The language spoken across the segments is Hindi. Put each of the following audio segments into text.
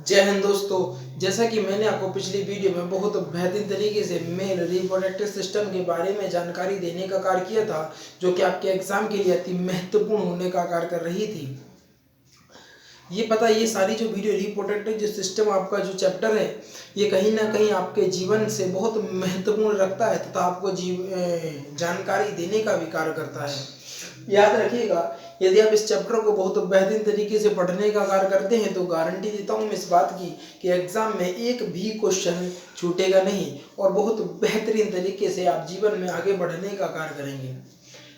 जय हिंद दोस्तों। जैसा कि मैंने आपको पिछली वीडियो में बहुत बेहतरीन तरीके से मेल रिप्रोडक्टिव सिस्टम के बारे में जानकारी देने का कार्य किया था, जो कि आपके एग्जाम के लिए अति महत्वपूर्ण होने का कार्य कर रही थी। ये सारी जो वीडियो रिप्रोडक्टिव जो सिस्टम आपका जो चैप्टर है, ये कहीं ना कहीं आपके जीवन से बहुत महत्वपूर्ण रखता है तथा आपको जानकारी देने का भी कार्य करता है। याद रखिएगा, यदि आप इस चैप्टर को बहुत बेहतरीन तरीके से पढ़ने का कार्य करते हैं तो गारंटी देता हूँ मैं इस बात की कि एग्जाम में एक भी क्वेश्चन छूटेगा नहीं और बहुत बेहतरीन तरीके से आप जीवन में आगे बढ़ने का कार्य करेंगे।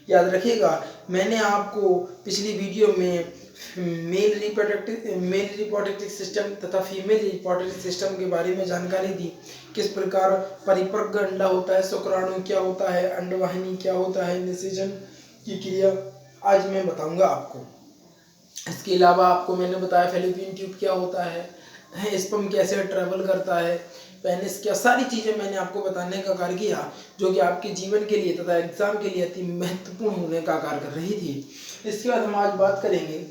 याद रखिएगा, मैंने आपको पिछली वीडियो में मेल रिप्रोडक्टिव सिस्टम तथा फीमेल रिप्रोडक्टिव सिस्टम के बारे में जानकारी दी। किस प्रकार परिपक्व अंडा होता है, शुक्राणु क्या होता है, अंडवाहिनी क्या होता है, निषेचन की क्रिया आज मैं बताऊंगा आपको। इसके अलावा आपको मैंने बताया फैलोपियन ट्यूब क्या होता है, स्पर्म कैसे ट्रेवल करता है, पेनिस क्या, सारी चीज़ें मैंने आपको बताने का कार्य किया, जो कि आपके जीवन के लिए तथा एग्जाम के लिए अति महत्वपूर्ण होने का कार्य कर रही थी। इसके बाद हम आज बात करेंगे,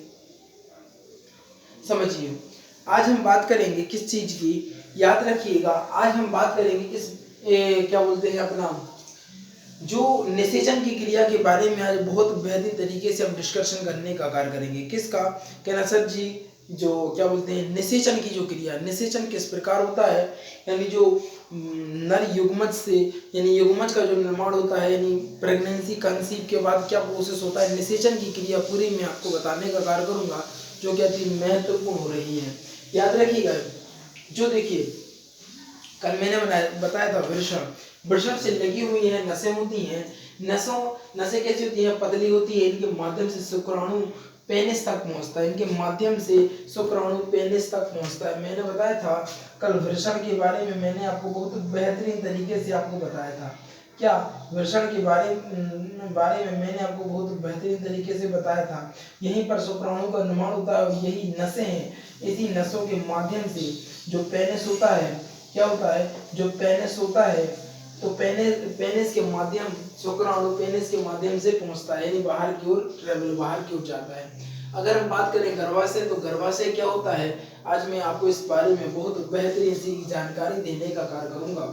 समझिए, आज हम बात करेंगे किस चीज़ की, याद रखिएगा, आज हम बात करेंगे किस क्या बोलते हैं अपना जो निषेचन की क्रिया के बारे में आज बहुत बेहतरीन तरीके से हम डिस्कशन करने का कार्य करेंगे। किसका कहना सर जी, जो क्या बोलते हैं निषेचन की जो क्रिया, निषेचन किस प्रकार होता है, यानी जो नर युग्मज से, यानी युग्मज का जो निर्माण होता है, यानी प्रेगनेंसी कंसीव के बाद क्या प्रोसेस होता है, निषेचन की क्रिया पूरी मैं आपको बताने का कार्य करूंगा, जो कि अति महत्वपूर्ण हो रही है। याद रखिएगा, जो देखिए कल मैंने बताया था वृषण से लगी हुई है नसें होती हैं। नसें कैसी होती हैं, पतली होती है, इनके माध्यम से शुक्राणु पेनिस तक पहुंचता है, इनके माध्यम से शुक्राणु पेनिस तक पहुंचता है। मैंने बताया था कल वृषण के बारे में, मैंने आपको बहुत बेहतरीन तरीके से आपको बताया था। क्या वृषण के बारे में मैंने आपको बहुत बेहतरीन तरीके से बताया था। यहीं पर शुक्राणु का निर्माण होता है और यही नसें हैं। इसी नसों के माध्यम से जो पेनिस होता है, क्या होता है, जो पेनिस होता है, तो पेनिस के माध्यम, शुक्राणु पेनिस के माध्यम से पहुंचता है, यानी बाहर की ओर ट्रेवल, बाहर की ओर जाता है। अगर हम बात करें गर्भाशय, तो गर्भाशय क्या होता है, आज मैं आपको इस बारे में बहुत बेहतरीन सी जानकारी देने का कार्य करूंगा।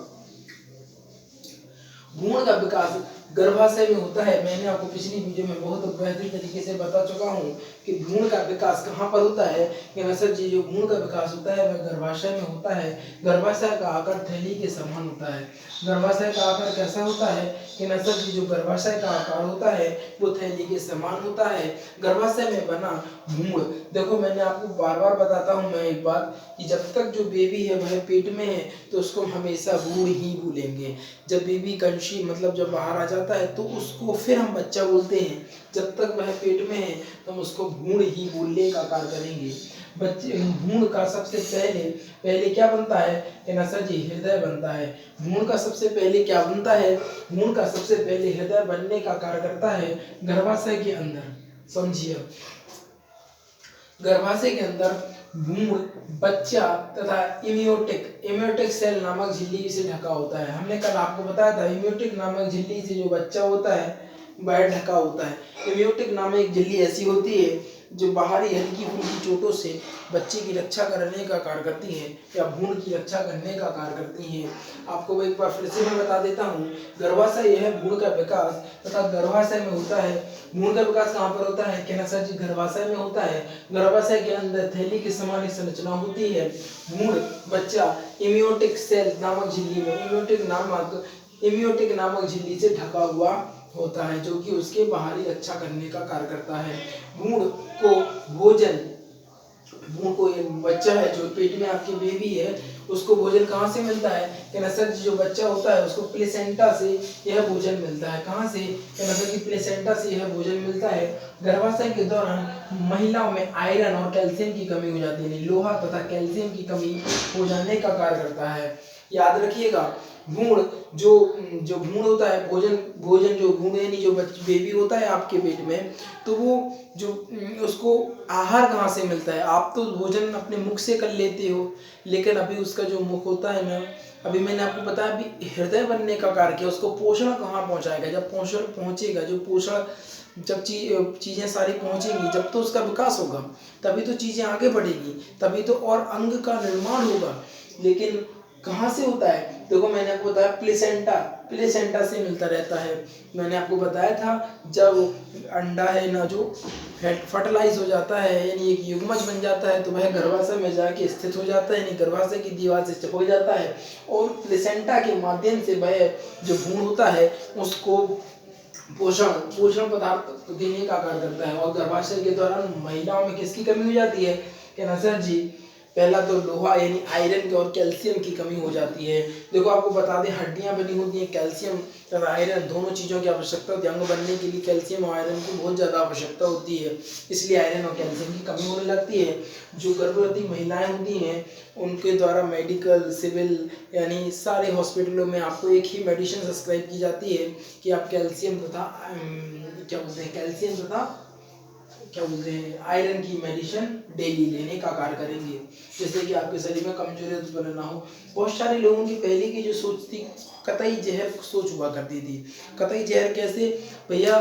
भ्रूण का विकास गर्भाशय में होता है। मैंने आपको पिछली वीडियो में बहुत बेहतरीन तरीके से बता चुका हूँ कि भ्रूण का विकास कहाँ पर होता है, कि सर जी जो भ्रूण का विकास होता है वह गर्भाशय में होता है। गर्भाशय का आकार थैली के समान होता है। गर्भाशय का आकार कैसा होता है, कि सर जी जो गर्भाशय का आकार होता है वो थैली के समान होता है। गर्भाशय में बना भ्रूण, देखो मैंने आपको बार बार बताता हूँ मैं एक बात, कि जब तक जो बेबी है वह पेट में है तो उसको हमेशा भ्रूण ही बोलेंगे। जब बेबी कंशी मतलब जब बाहर आ जाता है तो उसको फिर हम बच्चा बोलते हैं। जब तक वह पेट में है तो हम उसको भ्रूण ही बोलने का कार्य करेंगे। बच्चे भ्रूण का सबसे पहले क्या बनता है, कि सर जी हृदय बनता है। भ्रूण का सबसे पहले क्या बनता है, भ्रूण का सबसे पहले हृदय बनने का कार्य करता है गर्भाशय के अंदर। समझिए, गर्भाशय के अंदर भ्रूण, बच्चा तथा इम्यूटिक सेल नामक झिल्ली से ढका होता है। हमने कल आपको बताया था इम्यूटिक नामक झिल्ली से जो बच्चा होता है वह ढका होता है। इम्यूटिक नामक एक झिल्ली ऐसी होती है जो बाहरी हल्की फुल्की चोटों से बच्चे की रक्षा करने का कार्य करती है, या भ्रूण की रक्षा करने का कार्य करती है। आपको एक बार फिर से मैं बता देता हूँ, गर्भाशय यह भ्रूण का विकास तथा गर्भाशय में होता है। भ्रूण का विकास कहाँ पर होता है, कहना सर जी गर्भाशय में होता है। गर्भाशय के अंदर थैली की समान एक संरचना होती है। भ्रूण, बच्चा इम्यूटिक सेल नामक झिल्ली में, इम्यूटिक नामक झिल्ली से ढका हुआ होता है, जो कि उसके बाहरी रक्षा करने का कार्य करता है। भ्रूण को भोजन, भ्रूण को एक बच्चा है जो पेट में आपकी बेबी है, उसको भोजन कहाँ से मिलता है, कि नसर जो बच्चा होता है उसको प्लेसेंटा से यह भोजन मिलता है। कहाँ से, कि नसर की प्लेसेंटा से यह भोजन मिलता है। गर्भाशय के दौरान महिलाओं में आयरन और कैल्शियम की कमी हो जाती है, लोहा तथा कैल्शियम की कमी हो जाने का कार्य करता है। याद रखिएगा, भ्रूण जो जो भ्रूण होता है, भोजन जो भ्रूण यानी जो बेबी होता है आपके पेट में, तो वो जो उसको आहार कहाँ से मिलता है। आप तो भोजन अपने मुख से कर लेते हो, लेकिन अभी उसका जो मुख होता है ना, अभी मैंने आपको बताया अभी हृदय बनने का कार्य किया, उसको पोषण कहाँ पहुँचाएगा। जब पोषण पहुँचेगा, जो पोषण जब चीज़ें सारी पहुँचेंगी, जब तो उसका विकास होगा, तभी तो चीज़ें आगे बढ़ेगी, तभी तो और अंग का निर्माण होगा। लेकिन कहाँ से होता है? देखो मैंने आपको बताया प्लेसेंटा से मिलता रहता है। मैंने आपको बताया था जब अंडा है ना जो फर्टिलाइज हो जाता है, यानी एक युग्मज बन जाता है, तो वह गर्भाशय में जाके स्थित हो जाता है, यानी गर्भाशय की दीवार से चिपक जाता है और प्लेसेंटा के माध्यम से वह जो भ्रूण होता है उसको पोषण पदार्थ देने का कार्य करता है। और गर्भाशय के दौरान महिलाओं में किसकी कमी हो जाती है? कहना सर जी, पहला तो लोहा यानी आयरन की और कैल्शियम की कमी हो जाती है। देखो आपको बता दें, हड्डियां बनी होती हैं कैल्शियम तथा आयरन दोनों चीज़ों की आवश्यकता होती है। अंग बनने के लिए कैल्शियम और आयरन की बहुत ज़्यादा आवश्यकता होती है, इसलिए आयरन और कैल्शियम की कमी होने लगती है। जो गर्भवती महिलाएं होती हैं उनके द्वारा मेडिकल, सिविल यानी सारे हॉस्पिटलों में आपको एक ही मेडिसिन सब्सक्राइब की जाती है कि आप कैल्शियम तथा आयरन की मेडिसिन डेली लेने का कार्य करेंगे, जैसे कि आपके शरीर में कमजोरी उत्पन्न ना हो। बहुत सारे लोगों की पहले की जो सोच थी कतई जहर सोच हुआ करती थी। कतई जहर कैसे भैया?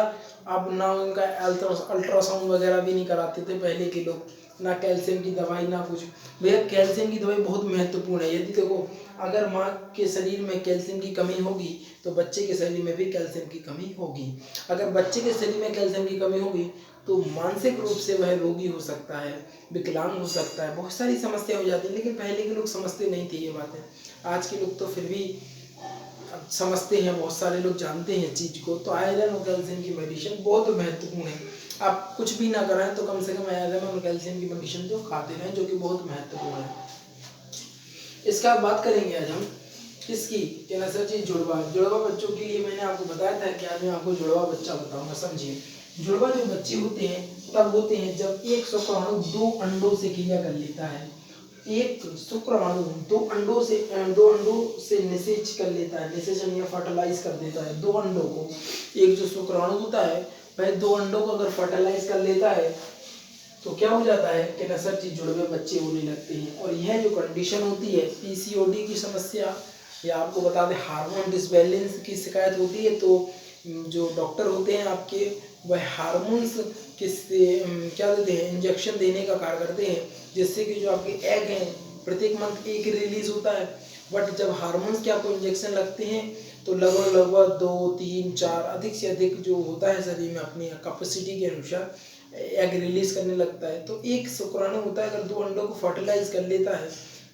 अब ना उनका अल्ट्रासाउंड वगैरह भी नहीं कराते थे पहले के लोग, ना कैल्शियम की दवाई ना कुछ। भैया कैल्शियम की दवाई बहुत महत्वपूर्ण है। यदि देखो अगर माँ के शरीर में कैल्शियम की कमी होगी तो बच्चे के शरीर में भी कैल्शियम की कमी होगी। अगर बच्चे के शरीर में कैल्शियम की कमी होगी तो मानसिक रूप से वह रोगी हो सकता है, विकलांग हो सकता है, बहुत सारी समस्या हो जाती है। लेकिन पहले के लोग समझते नहीं थे ये बातें। आज के लोग तो फिर भी समझते हैं, बहुत सारे लोग जानते हैं चीज़ को। तो आयरन और कैल्शियम की मेडिसिन बहुत महत्वपूर्ण है। आप कुछ भी ना कराएं तो कम से कम आयरन और कैल्शियम की मेडिसिन जो खाते रहें, जो कि बहुत महत्वपूर्ण है। इसका बात करेंगे आज हम किसकी? कहना सर जी जुड़वा बच्चों के लिए मैंने आपको बताया था कि आज मैं आपको जुड़वा बच्चा बताऊंगा। समझिए, जुड़वा जो बच्चे होते हैं तब होते हैं जब एक शुक्राणु 2 अंडों से क्रिया कर लेता है। एक शुक्राणु 2 अंडों से निषेच कर लेता है, निषेचन या फर्टिलाइज कर देता है 2 अंडों को। एक जो शुक्राणु होता है वह 2 अंडों को अगर फर्टिलाइज कर लेता है तो क्या हो जाता है कि नसर जी जुड़वे बच्चे होने लगते हैं। और यह जो कंडीशन होती है पीसीओडी की समस्या, या आपको बता दें हार्मोन डिसबैलेंस की शिकायत होती है, तो जो डॉक्टर होते हैं आपके वह हार्मोन्स किससे क्या देते हैं? इंजेक्शन देने का कार्य करते हैं, जिससे कि जो आपके एग हैं प्रत्येक मंथ एक रिलीज होता है। बट जब हार्मोन्स के आपको इंजेक्शन लगते हैं तो लगभग 2, 3, 4 अधिक से अधिक जो होता है शरीर में अपनी कैपेसिटी के अनुसार एग रिलीज करने लगता है। तो एक शुक्राणु होता है अगर 2 अंडों को फर्टिलाइज कर लेता है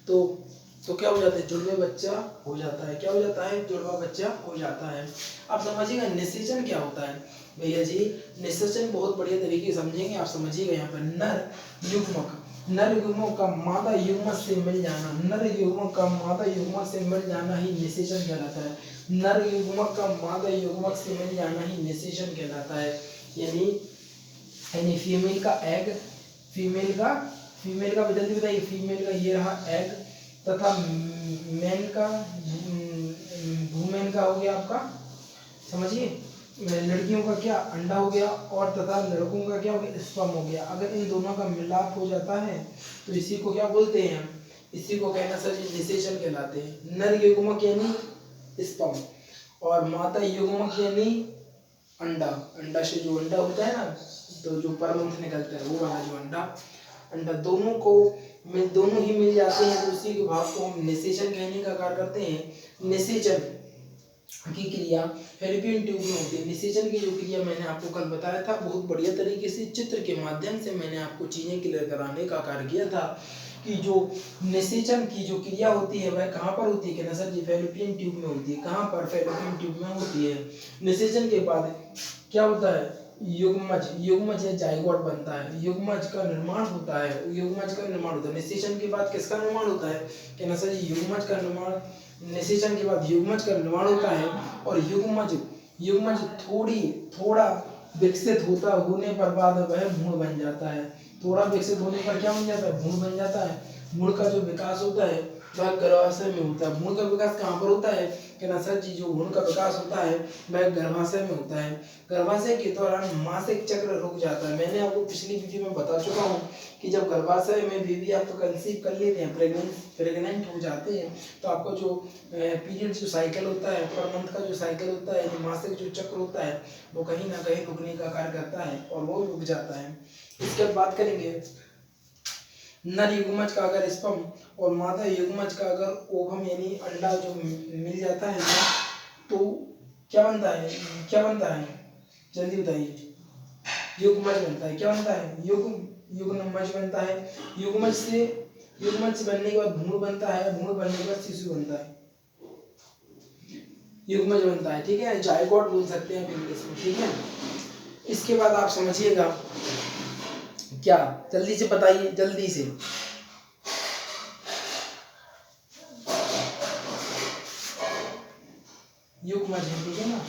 तो क्या हो जाता है? जुड़वे बच्चा हो जाता है। क्या हो जाता है? जुड़वा बच्चा हो जाता है। आप समझिएगा निषेचन क्या होता है भैया जी। निषेचन बहुत बढ़िया तरीके से समझेंगे, आप समझिएगा। यहाँ पर नर युग्मक का मादा युग्मक से मिल जाना, नर युग्मक का मादा युग्मक से मिल जाना ही निषेचन कहलाता है। नर युग्मक का मादा युग्मक से मिल जाना ही निषेचन कहलाता है। यानी फीमेल का एग, फीमेल का जल्दी बताइए, फीमेल का ये रहा एग तथा मेल का वुमेन का हो गया आपका, समझिए, लड़कियों का क्या अंडा हो गया और तथा लड़कों का क्या हो गया? स्पर्म हो गया। अगर इन दोनों का मिलाप हो जाता है तो इसी को क्या बोलते हैं हम? इसी को कहना सर जी निषेचन कहलाते हैं। नर युग्मक यानी स्पर्म और मादा युग्मक यानी अंडा से जो अंडा होता है ना, तो जो परमंथ निकलता है वो वाला जो अंडा दोनों ही मिल जाते हैं तो उसी के भाव को हम निषेचन कहने का कार्य करते हैं। निषेचन की क्रिया फैलोपियन ट्यूब में होती है। निषेचन की जो क्रिया मैंने आपको कल बताया था, बहुत बढ़िया तरीके से चित्र के माध्यम से मैंने आपको चीजें क्लियर कराने का कार्य किया था कि जो निषेचन की जो क्रिया होती है वह कहाँ पर होती है? कि सर जी फैलोपियन ट्यूब में होती है। कहाँ पर? फैलोपियन ट्यूब में होती है। निषेचन के बाद क्या होता है? युग्मज या जाइगोट बनता है, युग्मज का निर्माण होता है। निषेचन के बाद किसका निर्माण होता है? कि ना सर युग्मज का निर्माण, निषेचन के बाद युग्मज का निर्माण होता है और युग्मज थोड़ा विकसित होने पर बाद वह भ्रूण बन जाता है। थोड़ा विकसित होने पर क्या बन जाता है? भ्रूण बन जाता है। भ्रूण का जो विकास होता है वह गर्भाशय में होता है। भ्रूण का विकास कहाँ पर होता है? कहना सर जी, जो भ्रूण का विकास होता है वह गर्भाशय में होता है। गर्भाशय के दौरान मासिक चक्र रुक जाता है। मैंने आपको पिछली वीडियो में बता चुका हूँ कि जब गर्भाशय में बेबी आप तो कंसीव कर लेते हैं, प्रेग्नेंट हो जाते हैं, तो आपका जो पीरियड जो साइकिल होता है, पर मंथ का जो साइकिल होता है, जो मासिक जो चक्र होता है, वो कहीं ना कहीं रुकने का कार्य करता है और वो रुक जाता है। इसके बाद बात करेंगे नर युग्मज का अगर स्पर्म और मादा युग्मज का अगर ओवम यानी अंडा जो मिल जाता है ना, तो क्या बनता है? क्या बनता है जल्दी बताइए। युग्मज बनता है। क्या बनता है? युग्मज बनता है। युग्मज से बनने के बाद भ्रूण बनता है। भ्रूण बनने के बाद शिशु बनता है। युग्मज बनता है, ठीक है, जायगोट बोल सकते हैं इंग्लिश में, ठीक है। इसके बाद आप समझिएगा क्या, जल्दी से बताइए, जल्दी से। युग्मज है, ठीक है ना।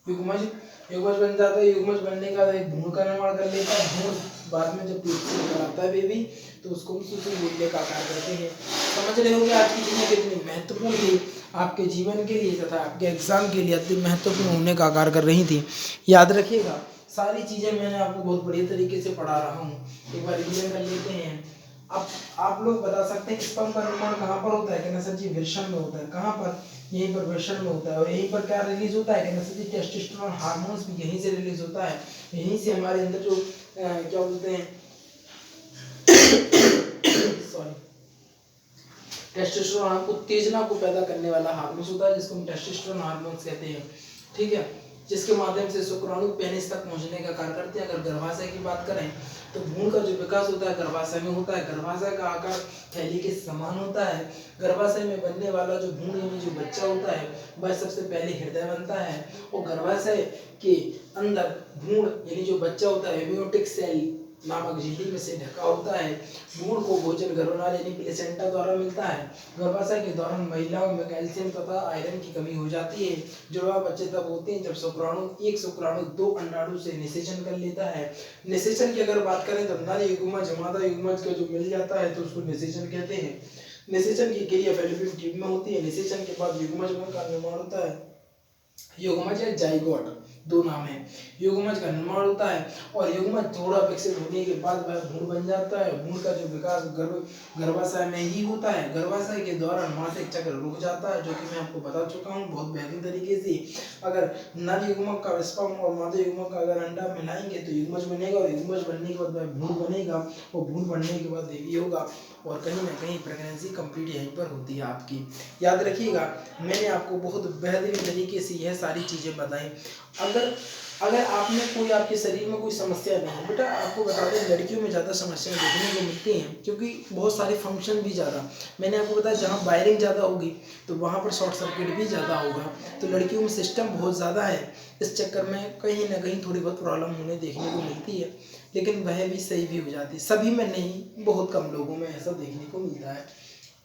युग्मज बन जाता है। युग्मज बनने का एक भ्रूण का निर्माण कर लेता है। भ्रूण बाद में जब पेट से निकल आता है बेबी, तो उसको हम शिशु बोलने का आकार करते हैं। समझ रहे होंगे आज की चीजें कितनी महत्वपूर्ण थी आपके जीवन के लिए तथा आपके एग्जाम के लिए अति महत्वपूर्ण होने का आकार कर रही थी। याद रखिएगा, सारी चीजें मैंने आपको बहुत बढ़िया तरीके से पढ़ा रहा हूँ। एक बार रिवीजन कर लेते हैं। अब आप लोग बता सकते हैं स्पर्म का निर्माण कहाँ पर होता है? कहना सर जी वृषण में होता है। कहाँ पर? यहीं पर वृषण में होता है। और यहीं पर क्या रिलीज होता है? कहना सर जी टेस्टोस्टेरोन हार्मोन्स भी यहीं से रिलीज होता है। यहीं से हमारे अंदर जो क्या बोलते हैं सॉरी, टेस्टोस्टेरोन उत्तेजना को पैदा करने वाला हार्मोन होता है, जिसको हम टेस्टोस्टेरोन हार्मोन्स कहते हैं, ठीक है, जिसके माध्यम से शुक्राणु पेनिस तक पहुंचने का कार्य करते हैं। अगर गर्भाशय की बात करें तो भ्रूण का जो विकास होता है गर्भाशय में होता है। गर्भाशय का आकार थैली के समान होता है। गर्भाशय में बनने वाला जो भ्रूण यानी जो बच्चा होता है वह सबसे पहले हृदय बनता है, और गर्भाशय के अंदर भ्रूण यानी जो बच्चा होता है एम्नियोटिक सेल नामक झिल्ली में से ढका होता है। भ्रूण को भोजन गर्भनाल यानी प्लेसेंटा द्वारा मिलता है। गर्भाशय के दौरान महिलाओं में कैल्शियम तथा आयरन की कमी हो जाती है। जुड़वा बच्चे तब होते हैं जब एक शुक्राणु 2 अंडाणु से निषेचन कर लेता है। निषेचन की अगर बात करें तो नर युग्मज मादा युग्मज का जो मिल जाता है तो उसको निषेचन कहते हैं। निषेचन की क्रिया फैलोपियन ट्यूब में होती है। निषेचन के बाद युग्मज का निर्माण होता है। युग्मज या जाइगोट दो नाम है। युग्मज का निर्माण होता है और युग्मज थोड़ा विकसित होने के बाद वह भ्रूण बन जाता है। भ्रूण का जो विकास गर्भाशय में ही होता है। गर्भाशय के दौरान मासिक चक्र रुक जाता है, जो कि मैं आपको बता चुका हूँ बहुत बेहतरीन तरीके से। अगर नर युग्मक का स्पर्म और मादा युग्मक का अगर अंडा मिलाएंगे तो युग्मज बनेगा, और युग्मज बनने के बाद वह भ्रूण बनेगा, और भ्रूण बनने के बाद बेबी होगा, और कहीं ना कहीं प्रेगनेंसी कंप्लीट यहीं पर होती है आपकी। याद रखिएगा, मैंने आपको बहुत बेहतरीन तरीके से यह सारी चीज़ें बताई। अगर आपने कोई आपके शरीर में कोई समस्या नहीं है, बेटा आपको बता दें लड़कियों में ज़्यादा समस्याएं देखने को मिलती हैं, क्योंकि बहुत सारे फंक्शन भी ज़्यादा, मैंने आपको बताया जहाँ वायरिंग ज़्यादा होगी तो वहाँ पर शॉर्ट सर्किट भी ज़्यादा होगा। तो लड़कियों में सिस्टम बहुत ज़्यादा है, इस चक्कर में कहीं ना कहीं थोड़ी बहुत प्रॉब्लम होने देखने को मिलती है, लेकिन वह भी सही भी हो जाती है। सभी में नहीं, बहुत कम लोगों में ऐसा देखने को मिलता है।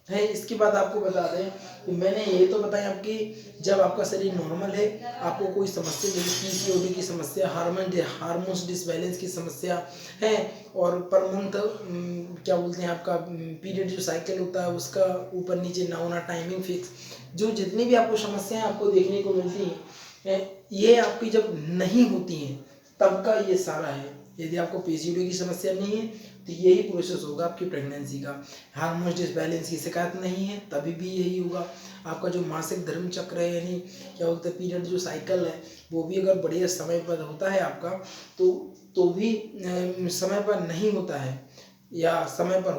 इसके बाद आपको बता दें कि मैंने ये तो बताया आपकी, जब आपका शरीर नॉर्मल है, आपको कोई समस्या जैसे पीसीओडी की समस्या, हार्मोन्स डिसबैलेंस की समस्या है, और पर मंथ क्या बोलते हैं आपका पीरियड जो साइकिल होता है उसका ऊपर नीचे ना होना, टाइमिंग फिक्स, जो जितनी भी आपको समस्याएं आपको देखने को मिलती हैं, ये आपकी जब नहीं होती हैं तब का ये सारा है। यदि आपको पीसीओडी की समस्या नहीं है तो यही प्रोसेस होगा आपकी प्रेगनेंसी का। हार्मोन डिसबैलेंस की शिकायत नहीं है तभी भी यही होगा। आपका जो मासिक धर्म चक्र है यानी क्या बोलते हैं पीरियड जो साइकिल है, वो भी अगर बढ़िया समय पर होता है आपका तो भी समय पर नहीं होता है, या समय पर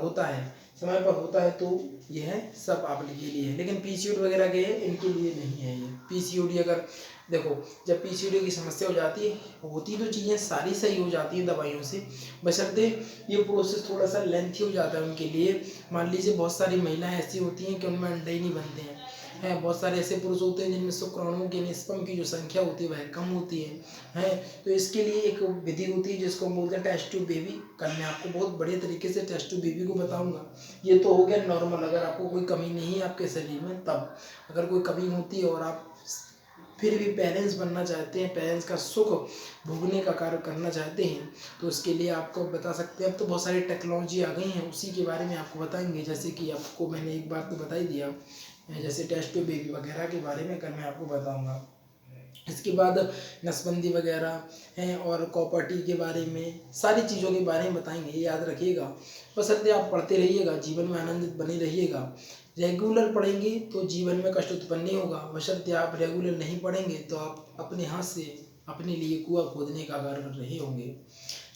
होता है तो यह सब आप के लिए है। लेकिन पीसीओडी वगैरह के इनके लिए नहीं है। ये पीसीओडी अगर देखो, जब पीसीओडी की समस्या हो जाती है, होती तो चीज़ें सारी सही हो जाती हैं दवाइयों से, बशर्ते ये प्रोसेस थोड़ा सा लेंथी हो जाता है उनके लिए। मान लीजिए बहुत सारी महिलाएं ऐसी होती हैं कि उनमें अंडे ही नहीं बनते हैं, बहुत सारे ऐसे पुरुष होते हैं जिनमें शुक्राणुओं की स्पर्म की जो संख्या होती है वह कम होती है। तो इसके लिए एक विधि होती है जिसको हम बोलते हैं टेस्ट ट्यूब बेबी। कल मैं आपको बहुत बढ़िया तरीके से टेस्ट ट्यूब बेबी को बताऊंगा। ये तो हो गया नॉर्मल, अगर आपको कोई कमी नहीं है आपके शरीर में तब। अगर कोई कमी होती है और आप फिर भी पेरेंट्स बनना चाहते हैं, पेरेंट्स का सुख भोगने का कार्य करना चाहते हैं, तो उसके लिए आपको बता सकते हैं। अब तो बहुत सारी टेक्नोलॉजी आ गई हैं, उसी के बारे में आपको बताएंगे। जैसे कि आपको मैंने एक बात तो बता ही दिया, जैसे टेस्ट ट्यूब बेबी वगैरह के बारे में कल मैं आपको बताऊँगा। इसके बाद नसबंदी वगैरह हैं और कॉपर्टी के बारे में, सारी चीज़ों के बारे में बताएंगे, ये याद रखिएगा। बशर्ते आप पढ़ते रहिएगा, जीवन में आनंदित बने रहिएगा। रेगुलर पढ़ेंगे तो जीवन में कष्ट उत्पन्न नहीं होगा, बशर्ते आप रेगुलर नहीं पढ़ेंगे तो आप अपने हाथ से अपने लिए कुआं खोदने का कार्य कर रहे होंगे।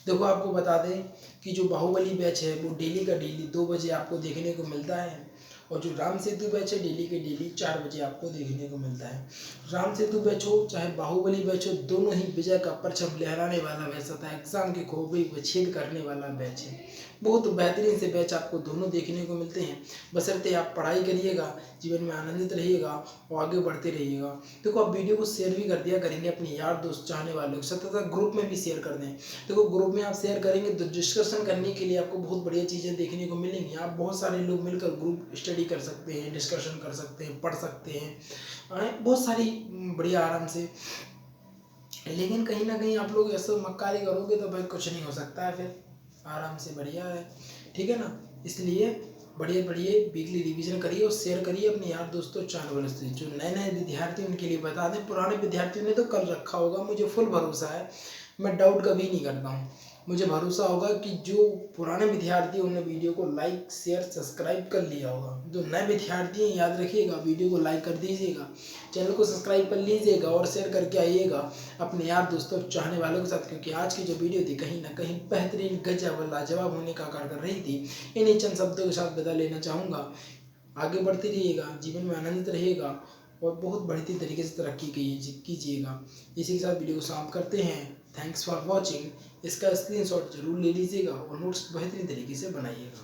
देखो आपको बता दें कि जो बाहुबली बैच है वो डेली का डेली 2 बजे आपको देखने को मिलता है, और जो राम सेतु बैच है डेली के डेली 4 बजे आपको देखने को मिलता है। राम सेतु बैच हो चाहे बाहुबली बैच हो, दोनों ही विजय का परचम लहराने वाला बैच होता है, एग्जाम के खोपड़ी छेद करने वाला बैच है। बहुत बेहतरीन से बैच आपको दोनों देखने को मिलते हैं, बशर्ते आप पढ़ाई करिएगा, जीवन में आनंदित रहिएगा और आगे बढ़ते रहिएगा। देखो आप वीडियो को शेयर भी कर दिया करेंगे अपने यार दोस्त चाहने वालों के साथ, तथा ग्रुप में भी शेयर कर दें। देखो ग्रुप में आप शेयर करेंगे तो डिस्कशन करने के लिए आपको बहुत बढ़िया चीज़ें देखने को मिलेंगी। आप बहुत सारे लोग मिलकर ग्रुप स्टडी कर सकते हैं, डिस्कशन कर सकते हैं, पढ़ सकते हैं, बहुत सारी बढ़िया आराम से। लेकिन कहीं ना कहीं आप लोग ऐसा मक्कारी करोगे तो भाई कुछ नहीं हो सकता है, फिर आराम से बढ़िया है, ठीक है ना। इसलिए बढ़िया बढ़िया वीकली रिवीजन करिए और शेयर करिए अपने यार दोस्तों चैनल से। जो नए नए विद्यार्थी उनके लिए बता दें, पुराने विद्यार्थियों ने तो कर रखा होगा, मुझे फुल भरोसा है, मैं डाउट कभी नहीं करता हूँ। मुझे भरोसा होगा कि जो पुराने विद्यार्थी उन्होंने वीडियो को लाइक शेयर सब्सक्राइब कर लिया होगा। जो नए विद्यार्थी हैं याद रखिएगा, वीडियो को लाइक कर दीजिएगा, चैनल को सब्सक्राइब कर लीजिएगा और शेयर करके आइएगा अपने यार दोस्तों चाहने वालों के साथ, क्योंकि आज की जो वीडियो थी कहीं ना कहीं बेहतरीन गजब लाजवाब होने का कार्य कर रही थी। इन्हीं चंद शब्दों के साथ विदा लेना चाहूँगा। आगे बढ़ते रहिएगा, जीवन में आनंदित रहिएगा और बहुत बढ़ती तरीके से तरक्की कीजिएगा। इसी के साथ वीडियो को समाप्त करते हैं। Thanks for watching. इसका स्क्रीनशॉट जरूर ले लीजिएगा और नोट्स बेहतरीन तरीके से बनाइएगा।